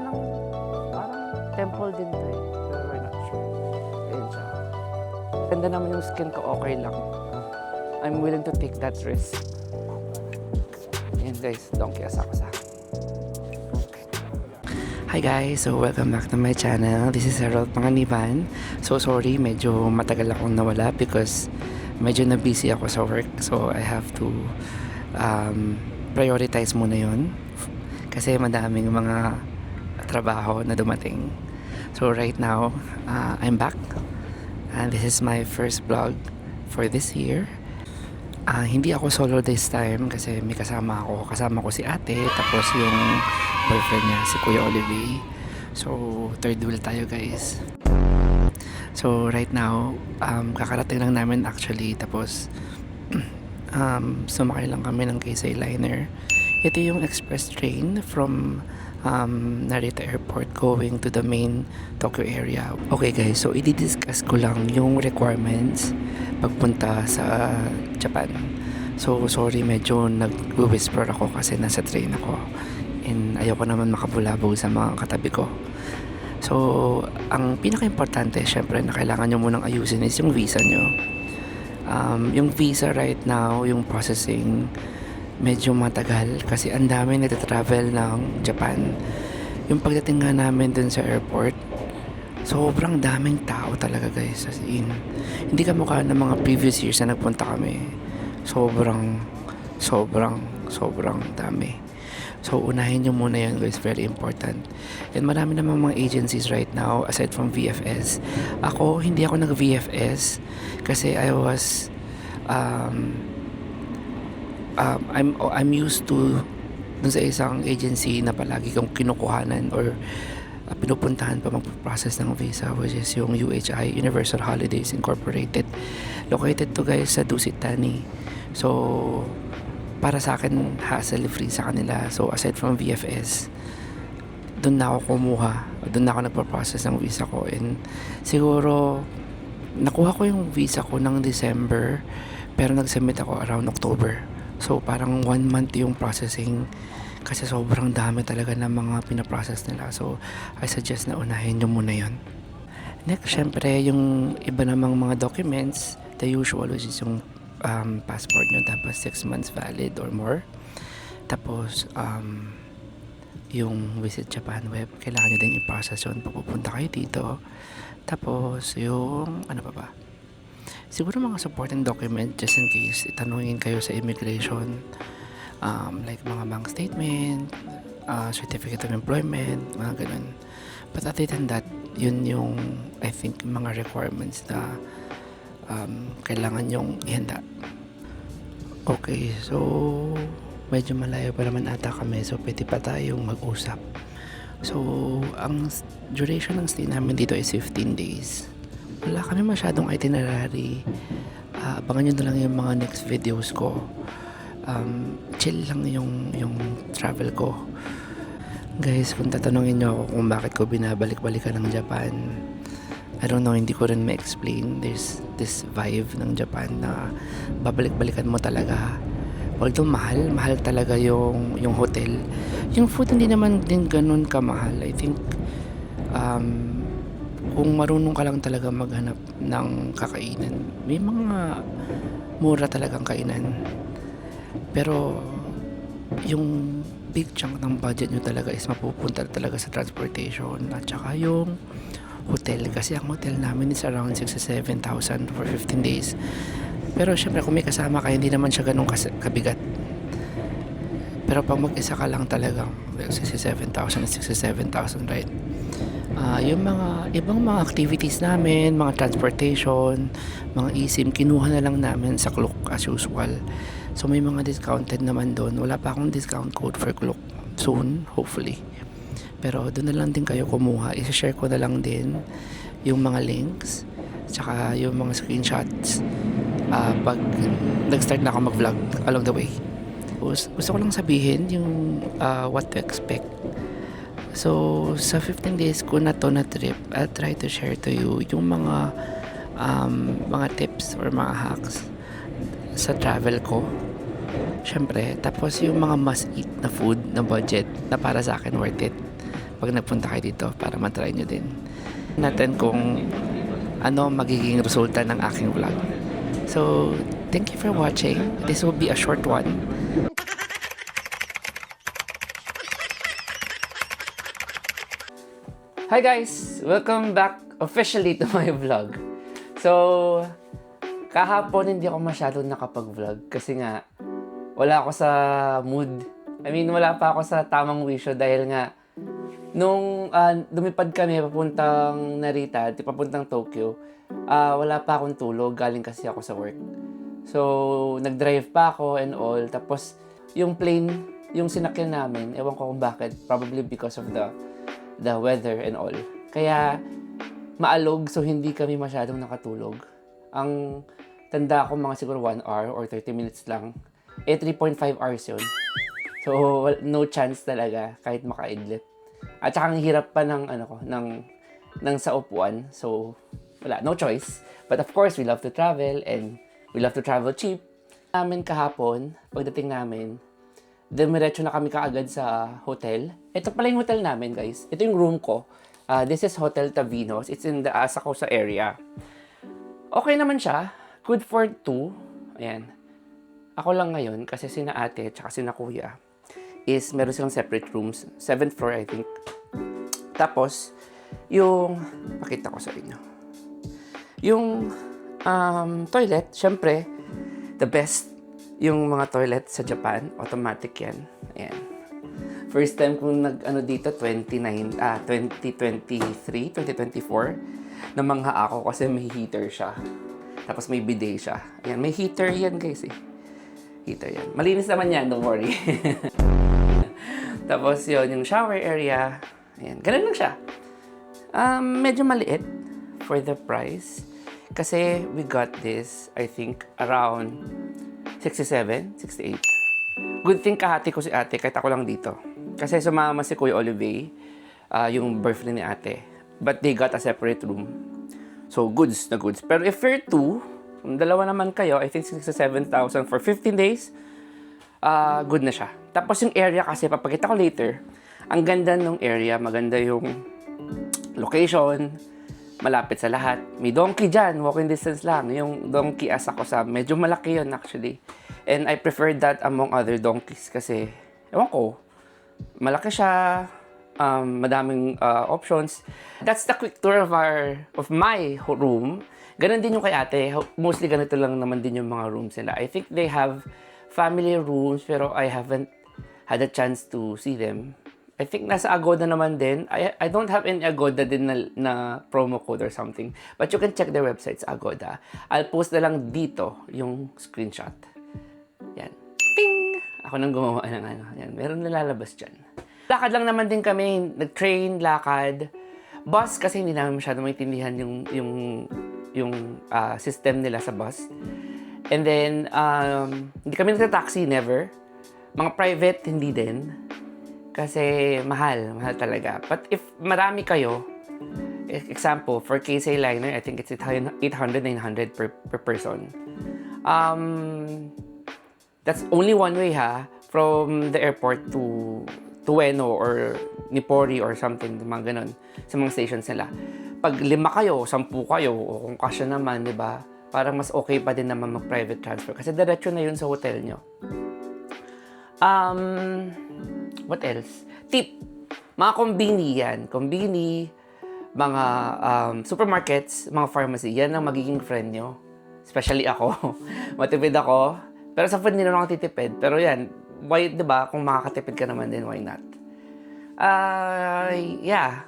parang temple din to eh. Pero we're not sure. Ayun siya. Ganda naman yung skin ko, okay lang. I'm willing to take that risk. Ayan guys, donkey asakasa. Hi guys! So welcome back to my channel. This is Harold Panganiban. So sorry, medyo matagal akong nawala because medyo na-busy ako sa work. So I have to prioritize muna yon kasi madaming mga trabaho na dumating. So right now, I'm back. And this is my first vlog for this year. Hindi ako solo this time kasi may kasama ako. Kasama ko si ate, tapos yung boyfriend niya, si Kuya Olivier. So, third wheel tayo guys. So, right now, kakarating lang namin actually. Tapos, sumakay lang kami ng Keisei Liner. Ito yung express train from Narita Airport going to the main Tokyo area. Okay guys, so i-discuss ko lang yung requirements pagpunta sa Japan. So sorry, medyo nag-whisper ako kasi nasa train ako and ayoko naman makabulabog sa mga katabi ko. So ang pinaka-importante syempre na kailangan nyo munang ayusin is yung visa nyo. Yung visa right now, yung processing medyo matagal kasi ang dami nagtatravel ng Japan. Yung pagdating nga namin dun sa airport, sobrang daming tao talaga guys. As in, hindi ka mukha ng mga previous years na nagpunta kami. Sobrang dami. So unahin nyo muna yun guys, very important. And marami namang mga agencies right now aside from VFS. Ako, hindi ako nag-VFS kasi I was I'm used to dun sa isang agency na palagi kong kinukuhanan or pinupuntahan pa magpo-process ng visa, which is yung UHI, Universal Holidays Incorporated. Located to guys sa Dusit Thani. So para sa akin hassle free sa kanila. So aside from VFS, dun na ako kumuha, dun na ako nagpo-process ng visa ko. And siguro nakuha ko yung visa ko ng December pero nag-submit ako around October. So parang 1 month yung processing kasi sobrang dami talaga ng mga pinaprocess nila. So I suggest na unahin nyo muna yun. Next, syempre yung iba namang mga documents, the usual, which is yung passport nyo dapat 6 months valid or more. Tapos yung Visit Japan web, kailangan nyo din i-process yun pag pupunta kayo dito. Tapos yung ano pa ba, siguro mga supporting document just in case itanungin kayo sa immigration, like mga bank statement, certificate of employment, mga ganun. But other than that, yun yung I think mga requirements na kailangan yung ihanda. Okay, so medyo malayo pa naman ata kami, so pwede pa tayong mag-usap. So ang duration ng stay namin dito is 15 days. Wala kami masyadong itinerary. Abangan nyo na lang yung mga next videos ko. Chill lang yung travel ko. Guys, kung tatanungin nyo ako kung bakit ko binabalik-balikan ng Japan, I don't know, hindi ko rin ma-explain. There's this vibe ng Japan na babalik-balikan mo talaga. Although mahal talaga yung hotel. Yung food hindi naman din ganun kamahal. I think kung marunong ka lang talaga maghanap ng kakainan, may mga mura talagang kainan. Pero yung big chunk ng budget nyo talaga is mapupunta talaga sa transportation at saka yung hotel. Kasi ang hotel namin is around 67,000 for 15 days. Pero syempre kung may kasama ka, hindi naman siya ganun kabigat. Pero pag mag-isa ka lang talagang 67,000 and 67,000, right? Yung mga ibang mga activities namin, mga transportation, mga eSIM, kinuha na lang namin sa Klook as usual. So may mga discounted naman doon. Wala pa akong discount code for Klook. Soon, hopefully. Pero doon na lang din kayo kumuha. I-share ko na lang din yung mga links, tsaka yung mga screenshots pag nag-start na ako mag-vlog along the way. Gusto ko lang sabihin yung what to expect. So, sa 15 days ko na to na trip, I'll try to share to you yung mga tips or mga hacks sa travel ko. Syempre, tapos yung mga must eat na food na budget na para sa akin worth it. pag nagpunta kayo dito para matry nyo din natin kung ano magiging resulta ng aking vlog. So, thank you for watching. This will be a short one. Hi guys! Welcome back officially to my vlog. So, kahapon hindi ako masyadong nakapag-vlog kasi nga wala ako sa mood. I mean, wala pa ako sa tamang wisyo dahil nga nung lumipad kami papuntang Narita, papuntang Tokyo, wala pa akong tulog, galing kasi ako sa work. So, nag-drive pa ako and all. Tapos, yung plane, yung sinakyan namin, ewan ko kung bakit, probably because of the weather and all. Kaya, maalog, so hindi kami masyadong nakatulog. Ang tanda ko mga siguro 1 hour or 30 minutes lang. 3.5 hours yun. So, no chance talaga kahit makaidlip. At saka ang hirap pa ng, ng sa upuan. So, wala, no choice. But of course, we love to travel and we love to travel cheap. Namin kahapon, pagdating namin, dumiretso na kami kaagad sa hotel. Ito pala yung hotel namin, guys. Ito yung room ko. This is Hotel Tavinos. It's in the Asakusa area. Okay naman siya. Good for 2. Ayan. Ako lang ngayon, kasi sina ate at sina kuya, is meron silang separate rooms. 7th floor, I think. Tapos, yung, pakita ko sa inyo. Yung toilet, syempre, the best. Yung mga toilet sa Japan, automatic yan. Ayan. First time kong dito, 2023, 2024, namangha ako kasi may heater siya. Tapos may bidet siya. Ayan, may heater yan guys eh. Heater yan. Malinis naman yan, don't worry. Tapos yun, yung shower area. Ayan, ganun lang siya. Medyo maliit for the price. Kasi we got this, I think, around 67, 68. Good thing kahati ko si ate, kahit ako lang dito. Kasi sumama si Kuya Olive, yung boyfriend ni ate. But they got a separate room. So, goods na goods. Pero if you're two, kung dalawa naman kayo, I think 67,000 for 15 days, good na siya. Tapos yung area kasi, papakita ko later, ang ganda ng area, maganda yung location, malapit sa lahat. May donkey dyan, walking distance lang. Yung donkey Asakusa, medyo malaki yun actually. And I prefer that among other donkeys kasi, ewan ko, malaki siya, madaming options. That's the quick tour of my room. Ganon din yung kay ate. Mostly ganito lang naman din yung mga rooms nila. I think they have family rooms pero I haven't had a chance to see them. I think nasa Agoda naman din. I don't have any Agoda din na promo code or something. But you can check their websites, Agoda. I'll post na lang dito yung screenshot. Yan. Ping! Ako nang gumawa ng Yan. Meron nalalabas dyan. Lakad lang naman din kami. Nag-train, lakad. Bus kasi hindi namin masyadong maintindihan yung system nila sa bus. And then, hindi kami nagta-taxi, never. Mga private, hindi din. Kasi mahal talaga. But if marami kayo, example, for KSA Liner, I think it's 800, 900 per person. That's only one way from the airport to Ueno or Nippori or something, mga ganun, sa mga stations nila. Pag 5 kayo, 10 kayo, o kung kasya naman, di ba? Parang mas okay pa din naman mag-private transfer. Kasi diretso na yun sa hotel nyo. What else? Tip. Mga kombini yan. Kombini, mga supermarkets, mga pharmacy. Yan ang magiging friend nyo. Especially ako. Matipid ako. Pero sa food, hindi naman ako titipid. Pero yan, why, diba? Kung makakatipid ka naman din, why not? Yeah.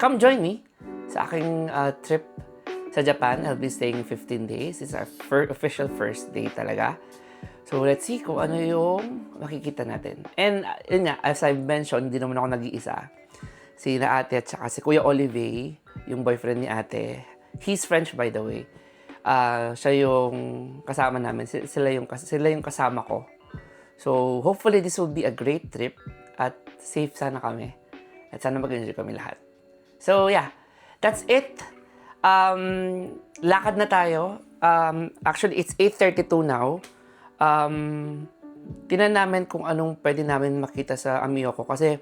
Come join me sa aking trip sa Japan. I'll be staying 15 days. It's our official first day talaga. So, let's see kung ano yung makikita natin. And, yun nga, as I mentioned, hindi naman ako nag-iisa. Si na ate at saka si Kuya Olive, yung boyfriend ni ate. He's French, by the way. Siya yung kasama namin. Sila yung kasama ko. So, hopefully, this will be a great trip. At safe sana kami. At sana mag-enjoy kami lahat. So, yeah. That's it. Lakad na tayo. Actually, it's 8:32 now. Tinan namin kung anong pwede namin makita sa Amiyoko kasi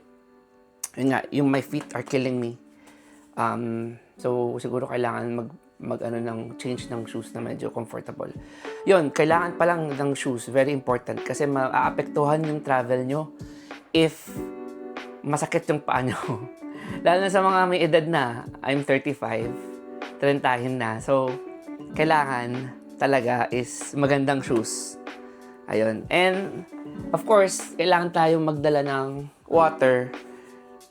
Yun nga, yung my feet are killing me. So siguro kailangan mag ano ng change ng shoes na medyo comfortable. Yun, kailangan pa lang ng shoes, very important kasi maaapektuhan yung travel nyo if masakit yung paa nyo. Lalo na sa mga may edad na, I'm 35, trentahin na. So, kailangan talaga is magandang shoes. Ayun. And, of course, kailangan tayong magdala ng water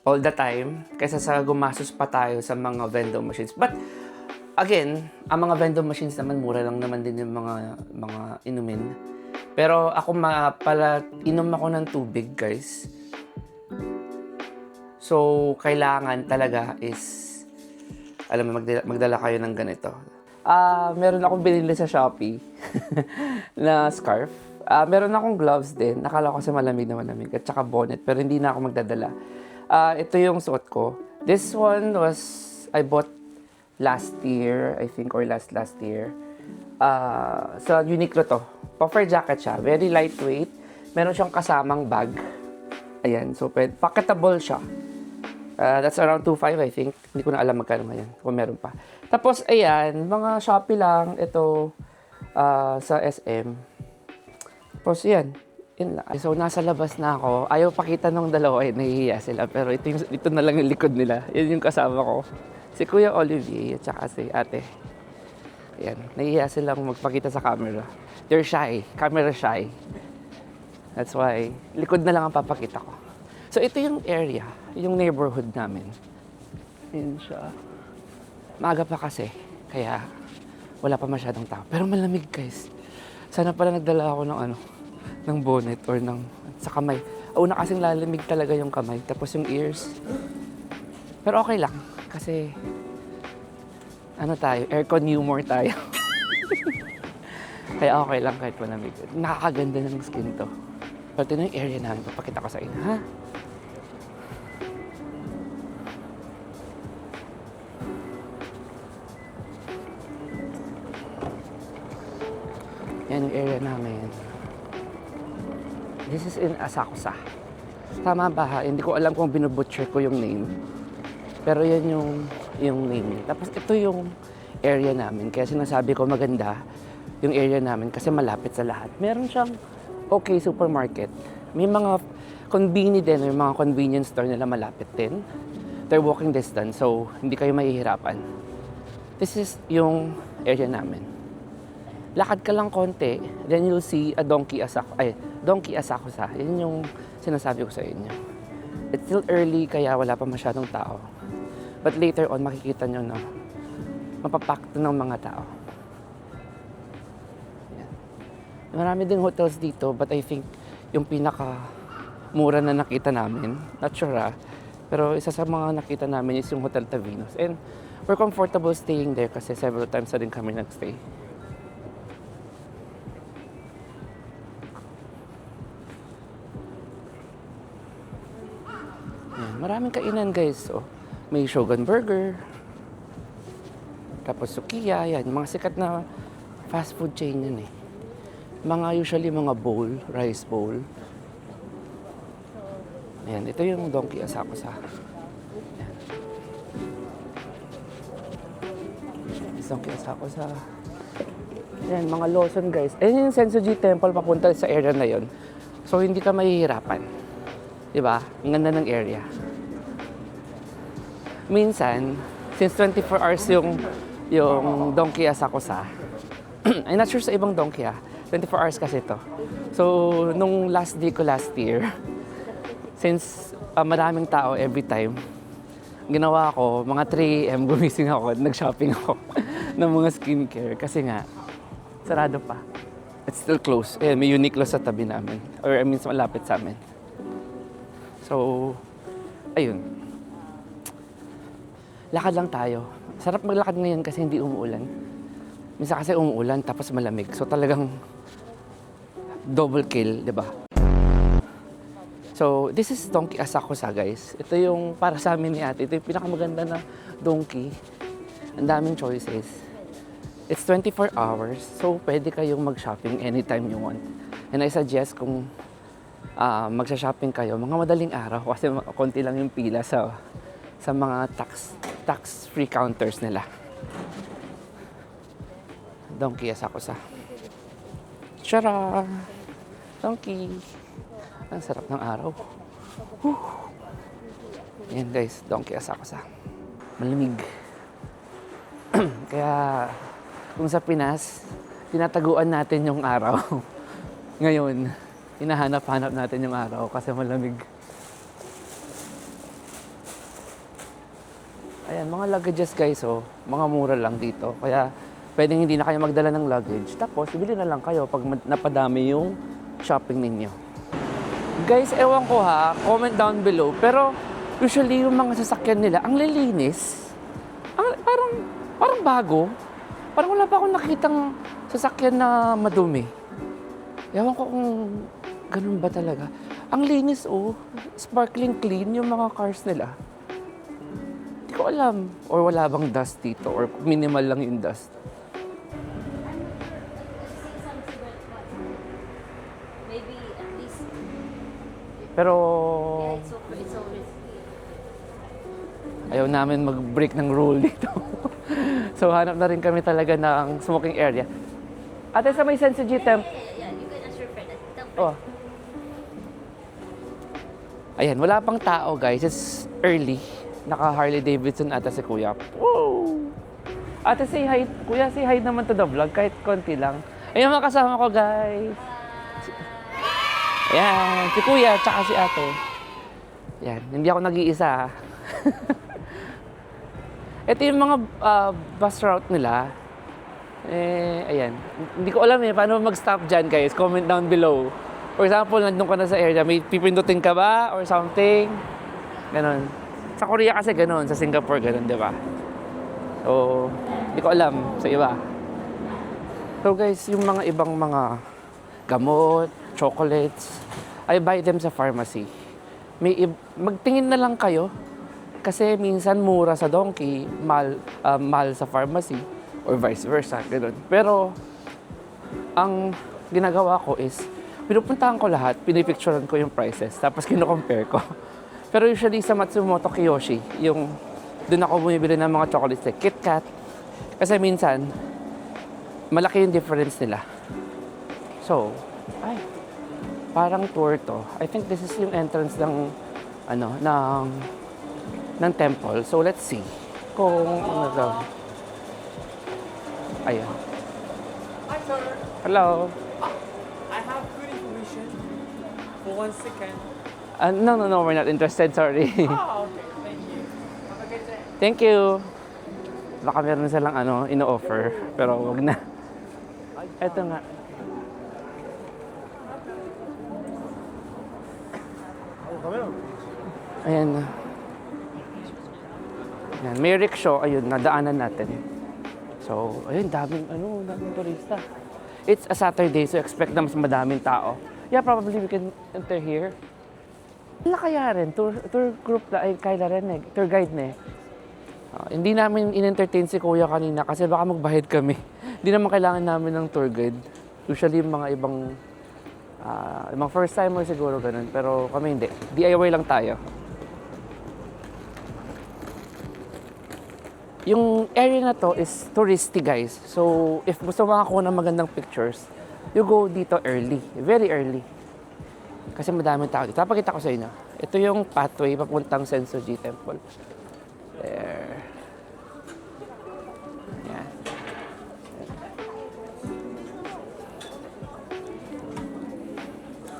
all the time kaysa sa gumastos pa tayo sa mga vending machines. But, again, ang mga vending machines naman, mura lang naman din yung mga inumin. Pero ako inom ako ng tubig, guys. So, kailangan talaga is, alam mo, magdala kayo ng ganito. Meron akong binili sa Shopee na scarf. Meron akong gloves din. Nakala ko kasi malamig na malamig. At saka bonnet. Pero hindi na ako magdadala. Ito yung suot ko. This one I bought last year, I think, or last year. Sa Uniqlo to. Puffer jacket siya. Very lightweight. Meron siyang kasamang bag. Ayan. So, packetable siya. That's around 2.5, I think. Hindi ko na alam magkano ngayon. Kung meron pa. Tapos, ayan. Mga Shopee lang. Ito. Sa SM. Tapos, yan. Yun lang. So, nasa labas na ako. Ayaw pakita nung dalawa. Nahihiya sila. Pero ito na lang yung likod nila. Yan yung kasama ko. Si Kuya Olivier at saka si ate. Yan. Nahihiya silang magpakita sa camera. They're shy. Camera shy. That's why, likod na lang ang papakita ko. So, ito yung area. Yung neighborhood namin. Yan siya. Maaga pa kasi. Kaya, wala pa masyadong tao. Pero malamig, guys. Sana pala nagdala ako ng bonnet or sa kamay. Una kasing lalamig talaga yung kamay. Tapos yung ears. Pero okay lang. Kasi, aircon humor tayo. Kaya okay lang kahit malamig. Nakakaganda na ng skin to. Pero ito na yung area namin. Papakita ko sa inyo, ha? Yan yung area namin. This is in Asakusa. Tama ba ha? Hindi ko alam kung binubutcher ko yung name. Pero yan yung name. Tapos ito yung area namin. Kaya sinasabi ko maganda yung area namin kasi malapit sa lahat. Meron siyang okay supermarket. May mga convenience din, may mga convenience store nila malapit din. They're walking distance, so hindi kayo mahihirapan. This is yung area namin. Lakad ka lang konti, then you'll see a Donkey Asakusa. Yan yung sinasabi ko sa inyo. It's still early, kaya wala pa masyadong tao. But later on, makikita nyo na mapapakto ng mga tao. Yan. Marami ding hotels dito, but I think yung pinaka-mura na nakita namin, not sure pero isa sa mga nakita namin is yung Hotel Tavinos. And we're comfortable staying there kasi several times na din kami nag-stay. Maraming kainan, guys. Oh, may Shogun Burger. Tapos Sukiya. Yan. Mga sikat na fast food chain yan eh. Usually mga bowl, rice bowl. Ayan. Ito yung Donkey Asakusa. Ayan. Donkey Asakusa. Ayan. Mga Lawson, guys. Ayan yung Sensoji Temple papunta sa area na yon. So, hindi ka mahihirapan. Diba? Ang ganda ng area. Minsan, since 24 hours yung Donkey Asakusa, I'm not sure sa ibang Donkey 24 hours kasi ito. So, nung last day ko last year, since maraming tao every time, ginawa ko, mga 3 AM gumising ako at nag-shopping ako ng mga skincare kasi nga, sarado pa. It's still closed. May Uniqlo sa tabi namin. Or I mean, malapit sa amin. So, ayun. Lakad lang tayo. Sarap maglakad ngayon kasi hindi umuulan. Minsan kasi umuulan tapos malamig. So talagang double kill, di ba? So, this is Donkey Asakusa, guys. Ito yung para sa amin ni ate. Ito yung pinakamaganda na donkey. Ang daming choices. It's 24 hours. So, pwede kayong mag-shopping anytime you want. And I suggest kung magsha-shopping kayo, mga madaling araw kasi konti lang yung pila sa mga tax-free counters nila. Donkey Asakusa. Tara! Donkey! Ang sarap ng araw. Whew. Yan guys, Donkey Asakusa. Malamig. Kaya kung sa Pinas, tinataguan natin yung araw. Ngayon, hinahanap-hanap natin yung araw kasi malamig. Ayan, mga luggages guys, oh, mga mura lang dito. Kaya pwedeng hindi na kayo magdala ng luggage. Tapos, bili na lang kayo pag napadami yung shopping ninyo. Guys, ewan ko ha, comment down below. Pero usually yung mga sasakyan nila, ang lilinis. Parang bago. Parang wala pa akong nakitang sasakyan na madumi. Ewan ko kung ganun ba talaga. Ang linis oh, sparkling clean yung mga cars nila. Hindi ko alam. Or wala bang dust dito or minimal lang yung dust. Maybe at least. Pero Yeah, it's so risky. ayaw namin mag-break ng rule dito. So hanap na rin kami talaga ng smoking area. Ate, sa may Sensoji Temple. Yeah, you can ask your friend. Oh. Ayan, wala pang tao guys. It's early. Naka Harley Davidson ata si Kuya. Woo! Ate, say hi. Kuya, say hi naman to the vlog. Kahit konti lang. Ayan mga kasama ko guys. Ayan, si Kuya tsaka si Ate. Ayan, hindi ako nag-iisa. Ito yung mga bus route nila. Ayan. Hindi ko alam paano mag-stop dyan guys. Comment down below. For example, nandun ka na sa area, may pipindutin ka ba or something? Ganon. Sa Korea kasi ganon, sa Singapore ganon, di ba? So, hindi ko alam sa iba. So guys, yung mga ibang mga gamot, chocolates, I buy them sa pharmacy. Magtingin na lang kayo. Kasi minsan mura sa Donkey, mahal sa pharmacy, or vice versa, gano'n. Pero, ang ginagawa ko is, pinupuntahan ko lahat, pinipicturean ko yung prices, tapos kino-compare ko. Pero usually sa Matsumoto Kiyoshi, doon ako bumibili ng mga chocolates like KitKat. Kasi minsan, malaki yung difference nila. So, parang tour to. I think this is yung entrance ng temple. So, let's see kung ayan. Hi, sir. Hello. I have good information for 1 second. No, we're not interested. Sorry. Oh, okay. Thank you. Have a good day. Thank you. Baka meron silang ino-offer. Pero wag na. Eto nga. Ayan na. Ayan, may rickshaw. Ayun, nadaanan natin. So, ayun, daming turista. It's a Saturday, so expect na mas madaming tao. Yeah, probably we can enter here. Wala kaya rin, tour group na, kaya rin tour guide na hindi namin in-entertain si Kuya kanina kasi baka magbahid kami. Hindi naman kailangan namin ng tour guide. Usually yung mga ibang first timer siguro ganun, pero kami hindi. DIY lang tayo. Yung area na to is touristy guys. So, if gusto makakuha ng magandang pictures, you go dito early. Very early. Kasi madaming tao dito. Papakita ko sa inyo. Ito yung pathway papuntang Sensoji Temple. There. Yan.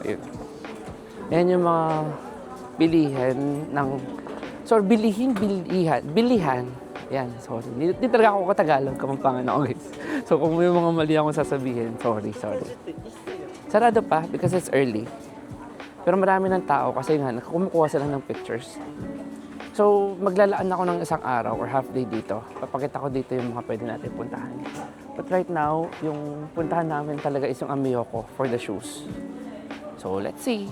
Ayun. Yan yung mga bilihan ng... Sorry, bilihan. Yan, sorry. Hindi talaga ako Tagalog, Kapampangan ako guys. So kung may mga mali akong sasabihin, sorry. Sarado pa because it's early. Pero marami ng tao kasi nga, kumukuha sila ng pictures. So maglalaan ako ng isang araw or half day dito. Papakita ko dito yung mga pwede natin puntahan. But right now, yung puntahan namin talaga is yung Amiyoko for the shoes. So let's see.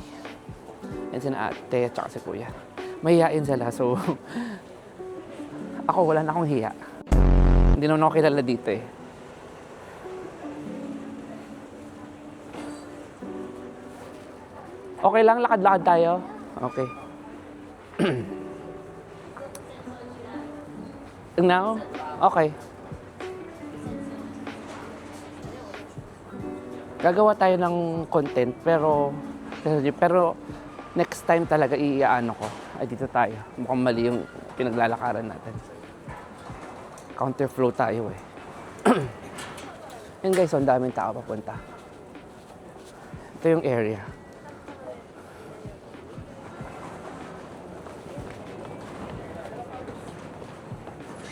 Yan sina ate at saka si kuya. Mahihain sila, so... Ako, wala na akong hiya. Hindi naman ako kilala dito eh. Okay lang, lakad-lakad tayo. Okay. Now? Okay. Gagawa tayo ng content pero next time talaga iaano ko. Ay dito tayo. Mukhang mali yung pinaglalakaran natin. Counterflow tayo eh. Yan guys, ang daming tao papunta. Ito yung area.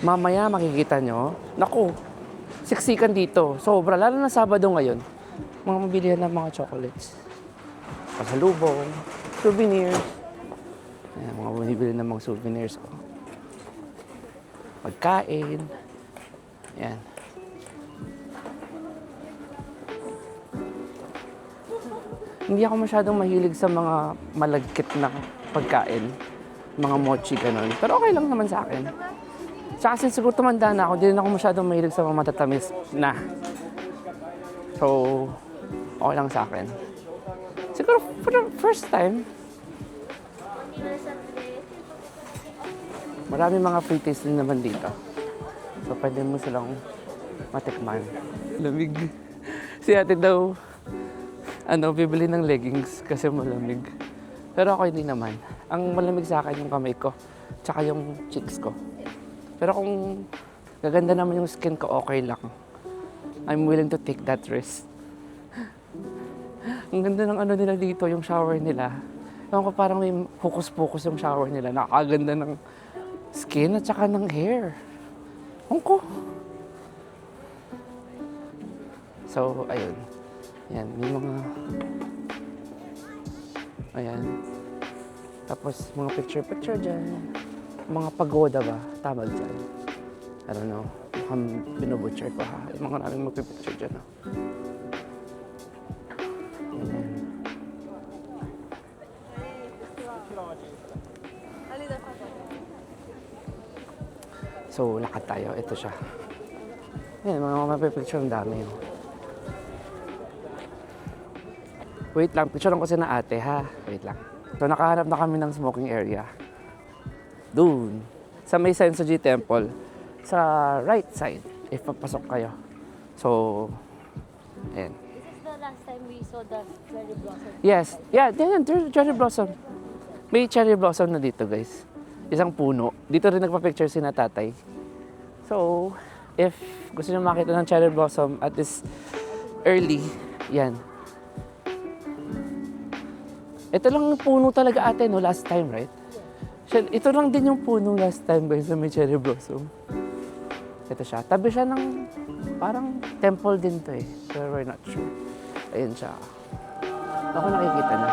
Mamaya makikita nyo, naku, siksikan dito. Sobra, lalo na Sabado ngayon. Mga mabilihan ng mga chocolates. Pasalubong, souvenirs. Ayan, mga bumibili ng mga souvenirs ko. Pagkain. Ayan. Hindi ako masyadong mahilig sa mga malagkit na pagkain. Mga mochi, ganun. Pero okay lang naman sa akin. Tsaka since siguro tumanda na ako, hindi rin ako masyadong mahilig sa mga matatamis na. So, okay lang sa akin. Siguro for the first time, marami mga free taste din naman dito. So, pwede mo silang matikman. Lamig. Si ate daw, bibili ng leggings kasi malamig. Pero ako hindi naman. Ang malamig sa akin yung kamay ko, tsaka yung cheeks ko. Pero kung gaganda naman yung skin ko, okay lang. I'm willing to take that risk. Ang ganda ng nila dito, yung shower nila. Ewan ko, parang may focus-focus yung shower nila. Nakakaganda ng skin at saka ng hair. Ewan ko. So, ayun. Yan, may mga... Ayan. Tapos, mga picture-picture dyan. Mga pagoda ba? Tama dyan. I don't know. Mukhang binubutcher ko ha. Yung mga namin magpipicture dyan. Oh. Ayan. So, lakad tayo. Ito siya. Ayan, mga mapipicture ang dami. Oh. Wait lang, picture lang kasi na ate ha. Wait lang. So, nakahanap na kami ng smoking area. Doon. Sa may Sensoji Temple. Sa right side. If papasok kayo. So, ayan. This is the last time we saw the cherry blossom. Yes. Yeah, yan, cherry blossom. May cherry blossom na dito, guys. Isang puno. Dito rin nagpa-picture si na tatay. So, if gusto niyo makita ng cherry blossom at this early, yan. Ito lang yung puno talaga ate, no? Last time, right? Ito lang din yung puno last time, guys, na may cherry blossom. Ito siya. Tabi siya ng parang temple din to eh. Pero we're not sure. Ayan siya. Ako nakikita na.